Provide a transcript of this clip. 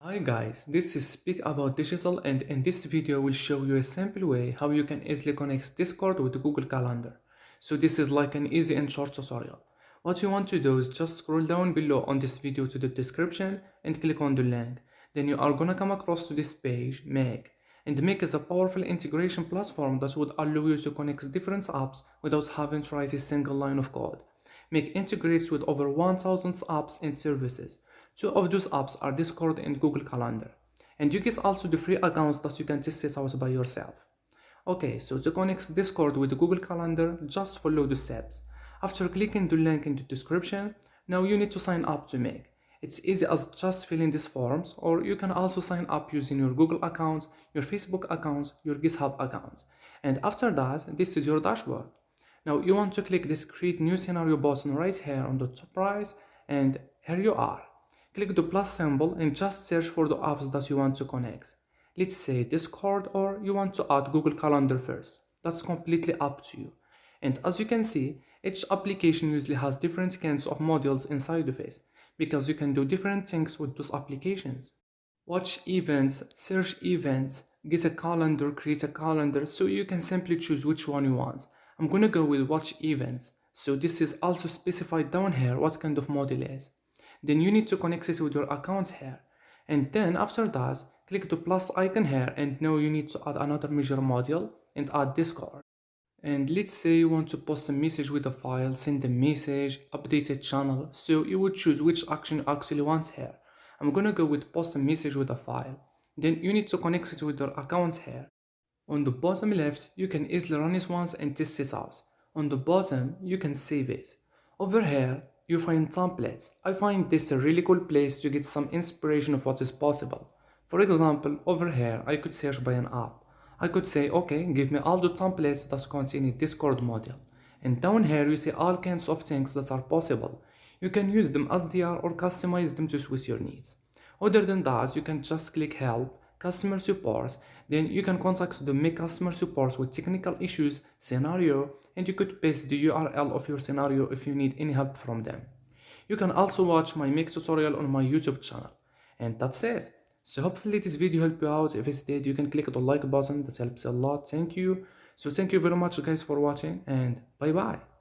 Hi guys, this is Speak About Digital, and in this video we'll show you a simple way how you can easily connect Discord with Google Calendar. So this is like an easy and short tutorial. What you want to do is just scroll down below on this video to the description and click on the link. Then you are gonna come across to this page, Make. And Make is a powerful integration platform that would allow you to connect different apps without having to write a single line of code. Make integrates with over 1000 apps and services. Two of those apps are Discord and Google Calendar. And you get also the free accounts that you can test it out by yourself. Okay, so to connect Discord with Google Calendar, just follow the steps. After clicking the link in the description, now you need to sign up to Make. It's easy as just filling these forms, or you can also sign up using your Google account, your Facebook account, your GitHub account. And after that, this is your dashboard. Now you want to click this create new scenario button right here on the top right, and here you are. Click the plus symbol and just search for the apps that you want to connect. Let's say Discord, or you want to add Google Calendar first. That's completely up to you. And as you can see, each application usually has different kinds of modules inside of it, because you can do different things with those applications. Watch events, search events, get a calendar, create a calendar, so you can simply choose which one you want. I'm gonna go with watch events, so this is also specified down here what kind of module is. Then you need to connect it with your accounts here. And then after that, click the plus icon here, and now you need to add another major module and add Discord. And let's say you want to post a message with a file, send a message, update a channel, so you would choose which action you actually want here. I'm gonna go with post a message with a file. Then you need to connect it with your accounts here. On the bottom left, you can easily run it once and test it out. On the bottom, you can save it. Over here, you find templates. I find this a really cool place to get some inspiration of what is possible. For example, over here, I could search by an app. I could say, okay, give me all the templates that contain a Discord module. And down here, you see all kinds of things that are possible. You can use them as they are or customize them to suit your needs. Other than that, you can just click help, customer support, then you can contact the Make customer support with technical issues, scenario, and you could paste the URL of your scenario if you need any help from them. You can also watch my Make tutorial on my YouTube channel. And that's it. So hopefully this video helped you out. If it did, you can click the like button, that helps a lot. Thank you. So thank you very much guys for watching, and bye bye.